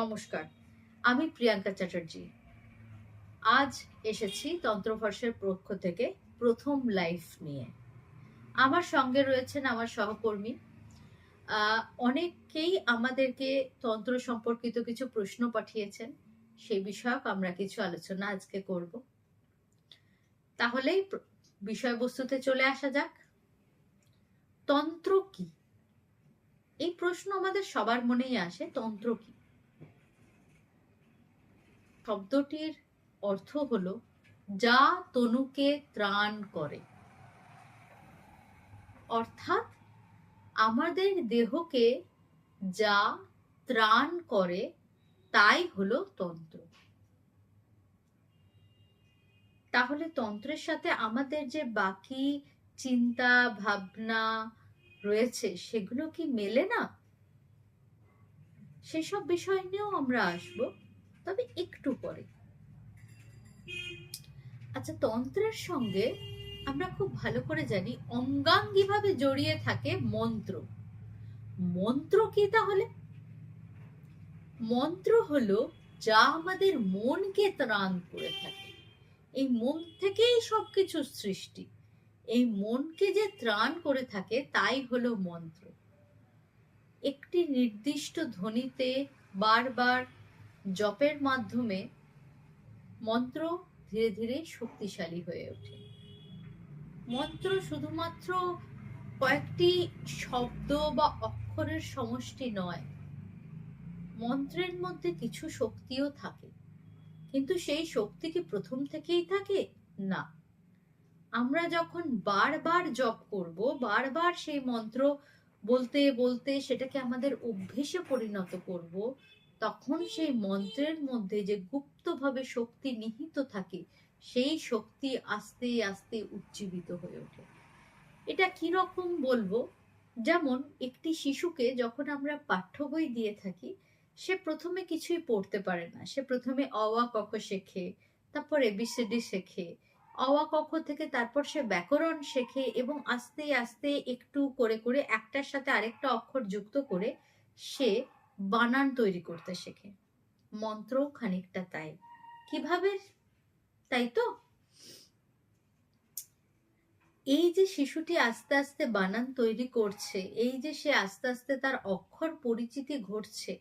নমস্কার, আমি প্রিয়াঙ্কা চ্যাটার্জি। আজ এসেছি তন্ত্রভাষার পক্ষ থেকে প্রথম লাইভ নিয়ে। আমার সঙ্গে রয়েছেন আমার সহকর্মী। অনেকেই আমাদেরকে তন্ত্র সম্পর্কিত কিছু প্রশ্ন পাঠিয়েছেন, সেই বিষয়ক আমরা কিছু আলোচনা আজকে করব। তাহলেই বিষয়বস্তুতে চলে আসা যাক। তন্ত্র কি? এই প্রশ্ন আমাদের সবার মনেই আসে, তন্ত্র কি? শব্দটির অর্থ হলো যা তনুকে ত্রাণ করে, অর্থাৎ আমাদের দেহকে যা ত্রাণ করে তাই হলো তন্ত্র। তাহলে তন্ত্রের সাথে আমাদের যে বাকি চিন্তা ভাবনা রয়েছে সেগুলো কি মেলে না? সেসব বিষয় নিয়েও আমরা আসবো, তবে একটু পরে। আচ্ছা, তন্ত্রের সঙ্গে আমরা খুব ভালো করে জানি অঙ্গাঙ্গিভাবে জড়িয়ে থাকে মন্ত্র। মন্ত্র কি তাহলে? মন্ত্র হলো যা আমাদের মনকে ত্রাণ করে থাকে। এই মন থেকেই সবকিছু সৃষ্টি। এই মনকে যে ত্রাণ করে থাকে তাই হলো মন্ত্র। একটি নির্দিষ্ট ধ্বনিতে বারবার জপের মাধ্যমে মন্ত্র ধীরে ধীরে শক্তিশালী হয়ে ওঠে। মন্ত্র শুধুমাত্র কয়েকটি শব্দ বা অক্ষরের সমষ্টি নয়। মন্ত্রের মধ্যে কিছু শক্তিও থাকে, কিন্তু সেই শক্তি কি প্রথম থেকেই থাকে? না। আমরা যখন বারবার জপ করব, বারবার সেই মন্ত্র বলতে বলতে সেটাকে আমাদের অভ্যেসে পরিণত করব, তখন সেই মন্ত্রের মধ্যে যে গুপ্তভাবে শক্তি নিহিত থাকে সেই শক্তি আস্তে আস্তে উজ্জীবিত হয়ে ওঠে। এটা কিরকম বলবো, যেমন একটি শিশুকে যখন আমরা পাঠ্য বই দিয়ে থাকি, সে প্রথমে কিছুই পড়তে পারে না। সে প্রথমে অ আ ক খ শেখে, তারপর এবিসিডি শেখে, অ আ ক খ থেকে তারপর সে ব্যাকরণ শেখে এবং আস্তে আস্তে একটু করে করে একটার সাথে আরেকটা অক্ষর যুক্ত করে সে বানান তৈরি করতে শেখে। মন্ত্রও খানিকটা তাই। কিভাবে? তাই তো, এই যে শিশুটি আস্তে আস্তে বানান তৈরি করছে, এই যে সে আস্তে আস্তে তার অক্ষর পরিচিতি ঘটছে,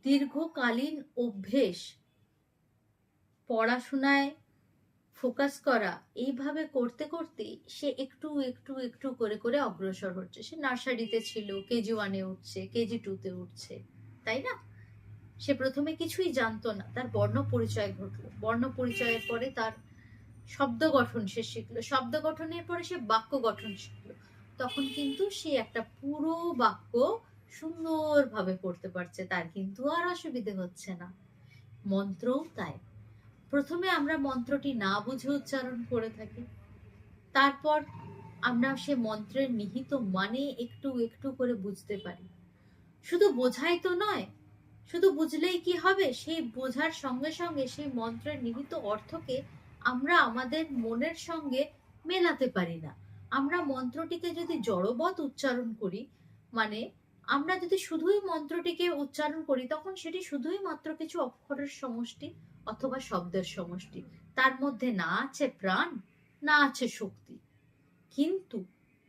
দীর্ঘকালীন অভ্যেস, পড়াশোনায় ফোকাস করা, এইভাবে করতে করতে সে একটু একটু একটু করে করে অগ্রসর হচ্ছে। সে নার্সারিতে ছিল, কেজি ওয়ানে উঠছে, কেজি টুতে উঠছে, তাই না? সে প্রথমে কিছুই জানতো না, তার বর্ণ পরিচয় ঘটলো, বর্ণ পরিচয়ের পরে তার শব্দ গঠন সে শিখলো, শব্দ গঠনের পরে সে বাক্য গঠন শিখলো। তখন কিন্তু সে একটা পুরো বাক্য সুন্দরভাবে পড়তে পারছে, তার কিন্তু আর অসুবিধে হচ্ছে না। মন্ত্রও তাই। প্রথমে আমরা মন্ত্রটি না বুঝে উচ্চারণ করে থাকি, তারপর আমরা সে মন্ত্রের নিহিত মানে একটু একটু করে বুঝতে পারি। শুধু বোঝাই তো নয়, শুধু বুঝলেই কি হবে? সেই বোঝার সঙ্গে সঙ্গে সেই মন্ত্রের নিহিত অর্থকে আমরা আমাদের মনের সঙ্গে মেলাতে পারি না। আমরা মন্ত্রটিকে যদি জড়বৎ উচ্চারণ করি, মানে আমরা যদি শুধুই মন্ত্রটিকে উচ্চারণ করি, তখন সেটি শুধুই মাত্র কিছু অক্ষরের সমষ্টি অথবা শব্দের সমষ্টি। তার মধ্যে না আছে প্রাণ, না আছে শক্তি। কিন্তু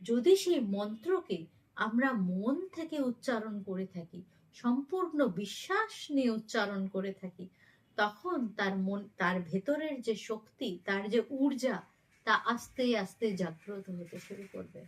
যদি সেই মন্ত্রকে আমরা মন থেকে উচ্চারণ করে থাকি, সম্পূর্ণ বিশ্বাস নিয়ে উচ্চারণ করে থাকি, তখন তার ভেতরের যে শক্তি, তার যে ঊর্জা, তা আস্তে আস্তে জাগ্রত হতে শুরু করবে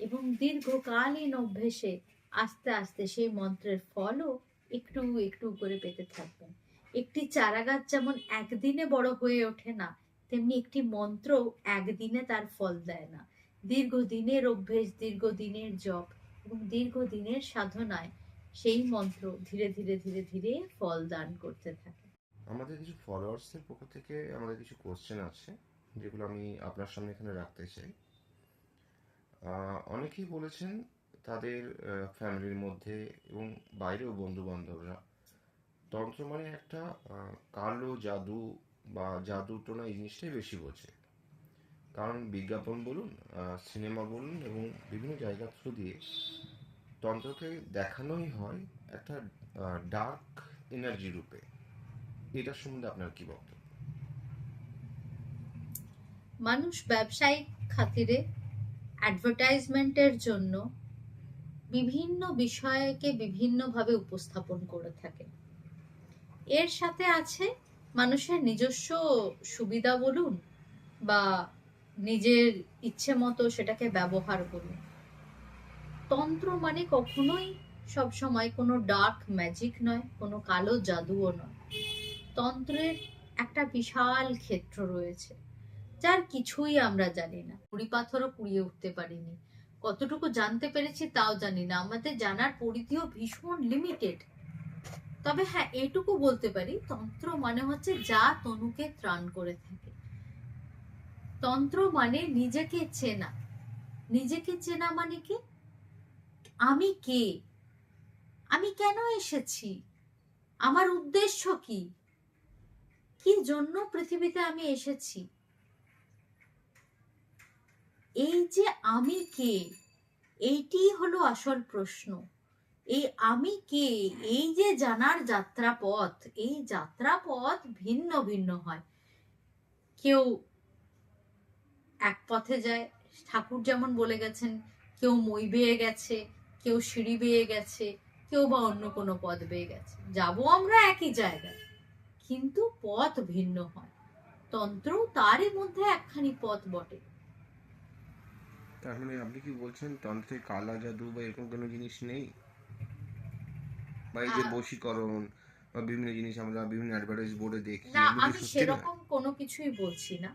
এবং দীর্ঘকালীন অভ্যেসে আস্তে আস্তে সেই মন্ত্রের ফলও একটু একটু করে পেতে থাকবেন। একটি চারাগাছ যেমন একদিনে বড় হয়ে ওঠে না, তেমনি একটি মন্ত্র একদিনে তার ফল দেয় না। দীর্ঘদিনের অভ্যেস, দীর্ঘদিনের জপ এবং দীর্ঘদিনের সাধনায় সেই মন্ত্র ধীরে ধীরে ধীরে ধীরে ফল দান করতে থাকে। আমাদের কিছু ফলোয়ার্সের পক্ষ থেকে আমাদের কিছু কোশ্চেন আছে, যেগুলো আমি আপনার সামনে এখানে রাখতে চাই। অনেকেই বলেছেন তাদের ফ্যামিলির মধ্যে এবং বাইরেও বন্ধু বান্ধবরা তন্ত্র মানে একটা কালো জাদু বা জাদু টোনা এই জিনিসটাই বেশি বোঝে। কারণ বিজ্ঞাপন বলুন, সিনেমা বলুন এবং বিভিন্ন জায়গা থ্রু দিয়ে তন্ত্রকে দেখানোই হয় একটা ডার্ক এনার্জি রূপে। এটার সম্বন্ধে আপনার কি বক্তব্য? মানুষ ব্যবসায়িক খাতিরে, অ্যাডভার্টাইজমেন্টের জন্য বিভিন্ন বিষয়কে বিভিন্নভাবে উপস্থাপন করে থাকে। এর সাথে আছে মানুষের নিজস্ব সুবিধা বলুন বা নিজের ইচ্ছে মতো সেটাকে ব্যবহার করুন। তন্ত্র মানে কখনোই সবসময় কোনো ডার্ক ম্যাজিক নয়, কোনো কালো জাদুও নয়। তন্ত্রের একটা বিশাল ক্ষেত্র রয়েছে যার কিছুই আমরা জানি না, কুড়ি পাথরও কুড়িয়ে উঠতে পারিনি। কতটুকু জানতে পেরেছি তাও জানি না, আমাদের জানার পরিধিও ভীষণ লিমিটেড। তবে হ্যাঁ, এইটুকু বলতে পারি, তন্ত্র মানে হচ্ছে যা তনুকে ত্রাণ করে থাকে। তন্ত্র মানে নিজেকে চেনা। নিজেকে চেনা মানে কি? আমি কে, আমি কেন এসেছি, আমার উদ্দেশ্য কি, কি জন্য পৃথিবীতে আমি এসেছি। এই যে আমি কে, এইটি হলো আসল প্রশ্ন। এই আমি কে, এই যে জানার যাত্রাপথ, এই যাত্রাপথ ভিন্ন ভিন্ন হয়। কেউ এক পথে যায়, ঠাকুর যেমন বলে গেছেন, কেউ মই বেয়ে গেছে, কেউ সিঁড়ি বেয়ে গেছে, কেউ বা অন্য কোনো পথ বেয়ে গেছে। যাবো আমরা একই জায়গায়, কিন্তু পথ ভিন্ন হয়। তন্ত্র তারই মধ্যে একখানি পথ বটে। তার মানে আপনি কি বলছেন তন্ত্রে কালা জাদু বা এরকম কোনো জিনিস নেই? বা এই যে বশীকরণ বা বিভিন্ন জিনিস আমরা বিভিন্ন অ্যাডভার্টাইজ বোর্ডে দেখি, না, এগুলো কি আমি সত্যি নয়? সেরকম কোনো কিছুই বলছি না।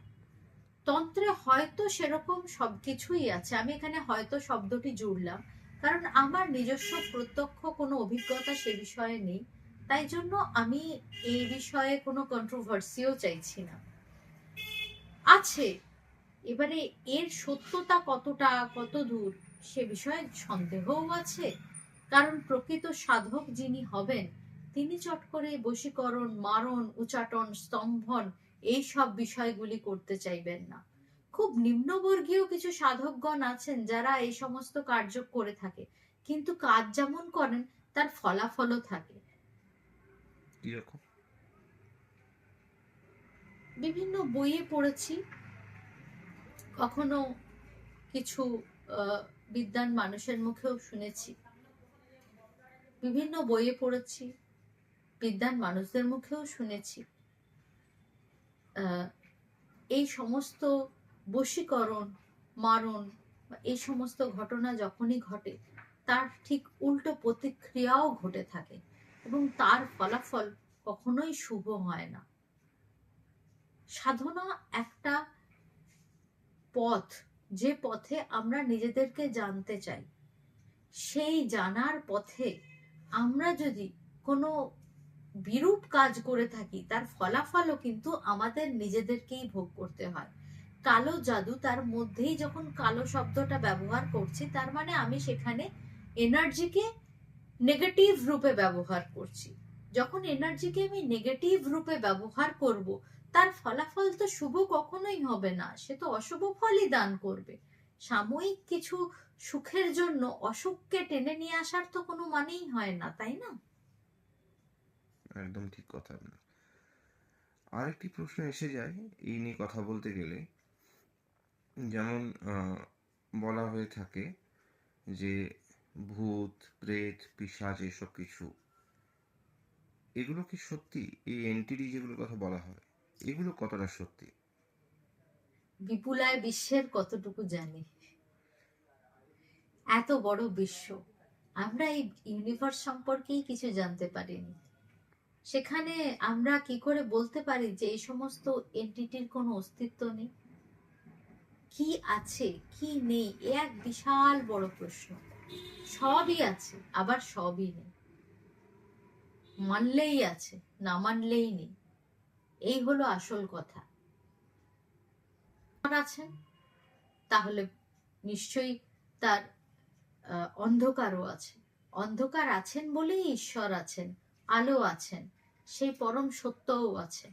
তন্ত্রে হয়তো সেরকম সবকিছুই আছে, আমি এখানে হয়তো শব্দটি জুড়লাম, কারণ আমার নিজস্ব প্রত্যক্ষ কোনো অভিজ্ঞতা সে বিষয়ে নেই। তাই জন্য আমি এই বিষয়ে কোনো কন্ট্রোভার্সিও চাইছি না। আছে, এবারে এর সত্যতা কতটা, কত দূর, সে বিষয়ে সন্দেহও আছে। কারণ প্রকৃত সাধক যিনি হবেন, তিনি চট করে বশীকরণ, মারণ, উচাটন, স্তম্ভন এই সব বিষয়গুলি করতে চাইবেন না। খুব নিম্নবর্গীয় কিছু সাধকগণ আছেন যারা এই সমস্ত কার্য করে থাকে, কিন্তু কাজ যেমন করেন তার ফলাফলও থাকে। কিরকম? বিভিন্ন বইয়ে পড়েছি, কখনো কিছু আহ, বিদ্বান মানুষের মুখেও শুনেছি। বিভিন্ন বইয়ে পড়েছি, বিদ্বান মানুষদের মুখেও শুনেছি। এই সমস্ত বশীকরণ, মারণ, এই সমস্ত ঘটনা যখনই ঘটে, তার ঠিক উল্টো প্রতিক্রিয়াও ঘটে থাকে এবং তার ফলাফল কখনোই শুভ হয় না। সাধনা একটা পথ, যে পথে আমরা নিজেদেরকে জানতে চাই। সেই জানার পথে আমরা যদি কোনো বিরূপ কাজ করে থাকি, তার ফলাফলও কিন্তু আমাদের নিজেদেরকেই ভোগ করতে হয়। কালো জাদু, তার মধ্যেই যখন কালো শব্দটা ব্যবহার করছি, তার মানে আমি সেখানে এনার্জিকে নেগেটিভ রূপে ব্যবহার করছি। যখন এনার্জিকে আমি নেগেটিভ রূপে ব্যবহার করব, তার ফলাফল তো শুভ কখনোই হবে না, সে তো অশুভ ফলই দান করবে। সাময়িক কিছু সুখের জন্য অসুখকে টেনে নিয়ে আসার তো কোনো মানেই হয় না, তাই না? একদম ঠিক কথা আপনার। আরেকটি প্রশ্ন এসে যায় এই নিয়ে কথা বলতে গেলে, যেমন বলা হয়ে থাকে যে ভূত, প্রেত, পিশাচ এসব কিছু, এগুলো কি সত্যি? এই এন্টিটি যেগুলোর কথা বলা হয়, এগুলো কতটা সত্যি? বিপুলায় বিশ্বের কতটুকু জানি, এত বড় বিশ্ব, আমরা এই ইউনিভার্স সম্পর্কেই কিছু জানতে পারিনি। সেখানে আমরা কি করে বলতে পারি যে এই সমস্ত এন্টিটির কোনো অস্তিত্ব নেই? কি আছে কি নেই, এ এক বিশাল বড় প্রশ্ন। সবই আছে, আবার সবই নেই। মানলেই আছে, না মানলেই নেই, এই হলো আসল কথা। আছেন, তাহলে নিশ্চয়ই তার অন্ধকারও আছে। অন্ধকার আছেন বলেই ঈশ্বর আছেন, আলো আছেন, সেই পরম সত্যও আছে।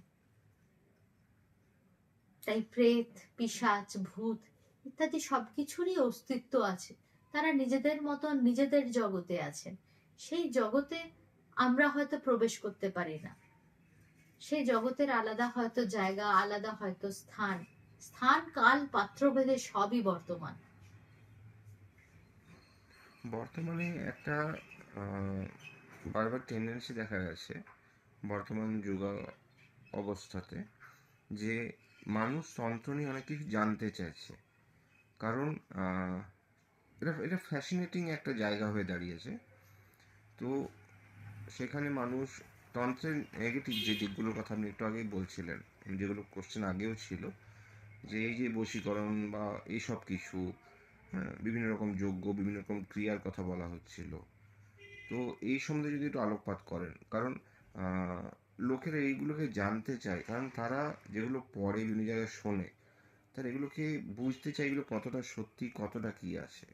তাই প্রেত, পিশাচ, ভূত ইত্যাদি সবকিছুরই অস্তিত্ব আছে। তারা নিজেদের মতন নিজেদের জগতে আছেন। সেই জগতে আমরা হয়তো প্রবেশ করতে পারি না। সেই জগতের আলাদা হয়তো জায়গা, আলাদা হয়তো স্থান, স্থান কাল পাত্রভেদে সবই বর্তমান। বর্তমানে একটা আহ, বারবার টেন্ডেন্সি দেখা গেছে বর্তমান যুগ অবস্থাতে, যে মানুষ তন্ত্র নিয়ে অনেক কিছু জানতে চাইছে। কারণ এটা এটা ফ্যাসিনেটিং একটা জায়গা হয়ে দাঁড়িয়েছে। তো সেখানে মানুষ তন্ত্রের নেগেটিভ যে দিকগুলোর কথা আপনি একটু আগেই বলছিলেন, যেগুলো কোশ্চেন আগেও ছিল, যে এই যে বশীকরণ বা এইসব কিছু, হ্যাঁ, বিভিন্ন রকম যজ্ঞ, বিভিন্ন রকম ক্রিয়ার কথা বলা হচ্ছিল। তো এই সম্বন্ধে যদি একটু আলোকপাত করেন, কারণ আহ, লোকেরা এইগুলোকে জানতে চায়, কারণ তারা যেগুলো পড়ে, বিভিন্ন জায়গায় শোনে, তারা এগুলোকে বুঝতে চায় এগুলো কতটা সত্যি, কতটা কি আছে।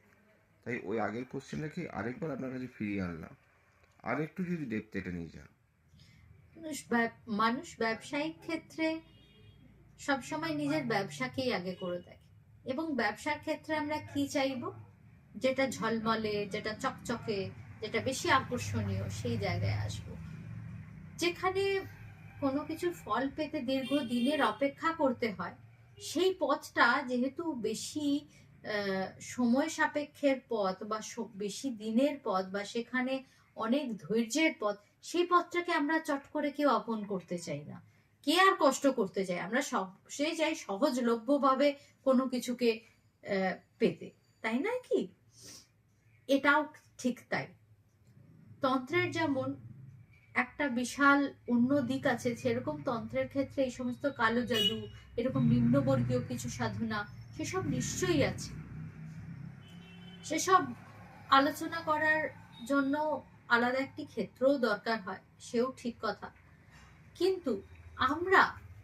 তাই ওই আগের কোশ্চেনটাকে আরেকবার আপনার কাছে ফিরিয়ে আনলাম, আর একটু যদি ডেপথ এটা নিয়ে যান। মানুষ ব্যবসায়িক ক্ষেত্রে সবসময় নিজের ব্যবসাকেই আগে করে দেখে, এবং ব্যবসার ক্ষেত্রে আমরা কি চাইবো? যেটা ঝলমলে, যেটা চকচকে, যেটা বেশি আকর্ষণীয়, সেই জায়গায় আসবো। যেখানে কোনো কিছুর ফল পেতে দীর্ঘ দিনের অপেক্ষা করতে হয়, সেই পথটা যেহেতু বেশি সময় সাপেক্ষের পথ, বা বেশি দিনের পথ, বা সেখানে অনেক ধৈর্যের পথ, সেই পথটাকে আমরা চট করে কেউ আপন করতে চাই না। কে আর কষ্ট করতে চাই? আমরা সব সে চাই সহজলভ্য ভাবে কোনো কিছুকে পেতে, তাই নয় কি? এটাও ঠিক তাই। তন্ত্রের যেমন একটা বিশাল অন্য দিক আছে, সেরকম তন্ত্রের ক্ষেত্রে এই সমস্ত কালো জাদু, এরকম নিম্নবর্গীয় কিছু সাধনা, সেসব নিশ্চয়ই আছে। সেসব আলোচনা করার জন্য আলাদা একটি ক্ষেত্রও দরকার হয়, সেও ঠিক কথা। কিন্তু আমরা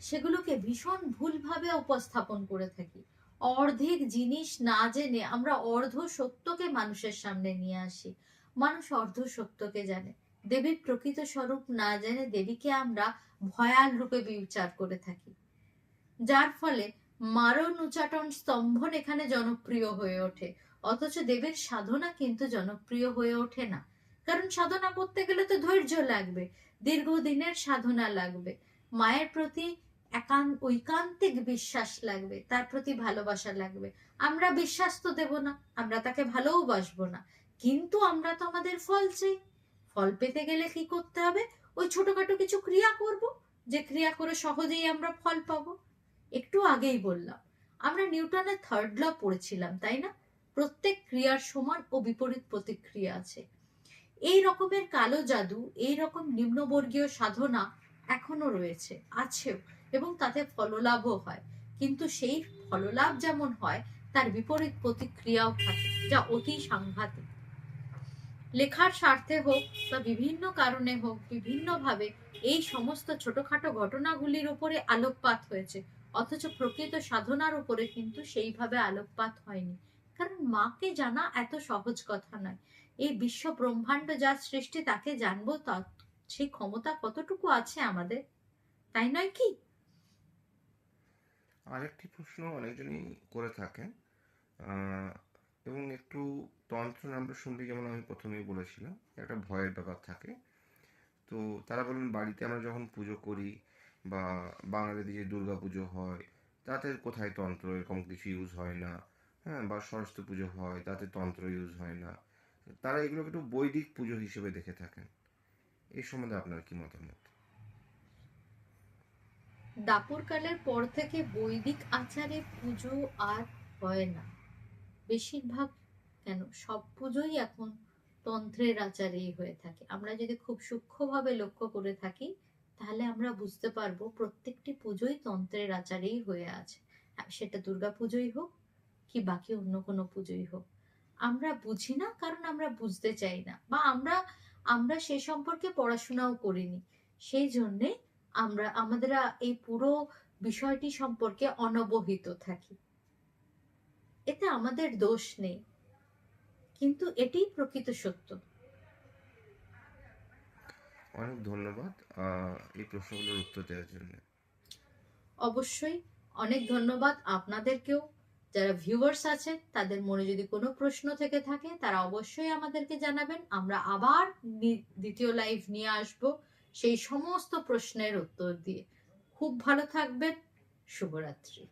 সেগুলোকে ভীষণ ভুলভাবে উপস্থাপন করে থাকি। অর্ধেক জিনিস না জেনে আমরা অর্ধ সত্যকে মানুষের সামনে নিয়ে আসি। মানুষ অর্ধ সত্যকে জানে। দেবীর প্রকৃত স্বরূপ না জেনে দেবীকে আমরা ভয়াল রূপে বিচার করে থাকি, যার ফলে মারণ উচাটন স্তম্ভন এখানে জনপ্রিয় হয়ে ওঠে। অথচ দেবীর সাধনা কিন্তু জনপ্রিয় হয়ে ওঠে না। কারণ সাধনা করতে গেলে তো ধৈর্য লাগবে, দীর্ঘদিনের সাধনা লাগবে, মায়ের প্রতি ঐকান্তিক বিশ্বাস লাগবে, তার প্রতি ভালোবাসা লাগবে। আমরা বিশ্বাস তো দেব না, আমরা তাকে ভালোবাসবো না, কিন্তু আমরা তো আমাদের ফল চাই। ফল পেতে গেলে কি করতে হবে? ওই ছোটখাটো কিছু ক্রিয়া করব, যে ক্রিয়া করে সহজেই আমরা ফল পাবো। একটু আগেই বললাম, আমরা নিউটনের থার্ড ল পড়েছিলাম, তাই না? প্রত্যেক ক্রিয়ার সমান ও বিপরীত প্রতিক্রিয়া আছে। এই রকমের কালো জাদু, এই রকম নিম্নবর্গীয় সাধনা এখনো রয়েছে, আছেও, এবং তাতে ফললাভও হয়। কিন্তু সেই ফললাভ যেমন হয়, তার বিপরীত প্রতিক্রিয়াও থাকে, যা অতি সাংঘাতিক। লেখার স্বার্থে হোক বা বিভিন্ন কারণে হোক, বিভিন্নভাবে এই সমস্ত ছোটখাটো ঘটনাগুলির উপরে আলোকপাত হয়েছে, অথচ প্রকৃত সাধনার উপরে কিন্তু সেইভাবে আলোকপাত হয়নি। কারণ মাকে জানা এত সহজ কথা নয়। এই বিশ্ব ব্রহ্মাণ্ড যার সৃষ্টি, তাকে জানবো, তা সেই ক্ষমতা কতটুকু আছে আমাদের, তাই নয় কি? আরেকটি প্রশ্ন অনেকজনই করে থাকেন, আহ, এবং একটু তন্ত্র নামটা শুনলে, যেমন আমি প্রথমেই বলেছিলাম, একটা ভয়ের ব্যাপার থাকে। তো তারা বলেন, বাড়িতে আমরা যখন পুজো করি বা বাঙালিদের যে দুর্গা পুজো হয়, তাতে কোথায় তন্ত্র, এরকম কিছু ইউজ হয় না। হ্যাঁ, বা সরস্বতী পুজো হয়, তাতে তন্ত্র ইউজ হয় না। তারা এগুলোকে একটু বৈদিক পুজো হিসেবে দেখে থাকেন। এই সম্বন্ধে আপনার কি মতামত? দাপর কালের পর থেকে বৈদিক আচারে পুজো আর হয় না। বেশিরভাগ, কেন, সব পুজোই এখন তন্ত্রের আচারেই হয়ে থাকে। আমরা যদি খুব সূক্ষ্মভাবে লক্ষ্য করে থাকি, তাহলে আমরা বুঝতে পারবো প্রত্যেকটি পুজোই তন্ত্রের আচারেই হয়ে আছে। সেটা দুর্গা পুজোই হোক কি বাকি অন্য কোনো পুজোই হোক। আমরা বুঝি না, কারণ আমরা বুঝতে চাই না, বা আমরা আমরা সে সম্পর্কে পড়াশোনাও করিনি। সেই জন্যে আমাদের এই পুরো বিষয়টি সম্পর্কে অনবহিত থাকি। এতে আমাদের দোষ নেই, কিন্তু এটাই প্রকৃত সত্য। অনেক ধন্যবাদ এই প্রশ্নগুলোর উত্তর দেওয়ার জন্য। অবশ্যই, অনেক ধন্যবাদ আপনাদেরকেও। যারা ভিউয়ার্স আছেন তাদের মনে যদি কোনো প্রশ্ন থেকে থাকে তারা অবশ্যই আমাদেরকে জানাবেন। আমরা আবার দ্বিতীয় লাইভ নিয়ে আসব সেই সমস্ত প্রশ্নের উত্তর দিয়ে। খুব ভালো থাকবেন। শুভরাত্রি।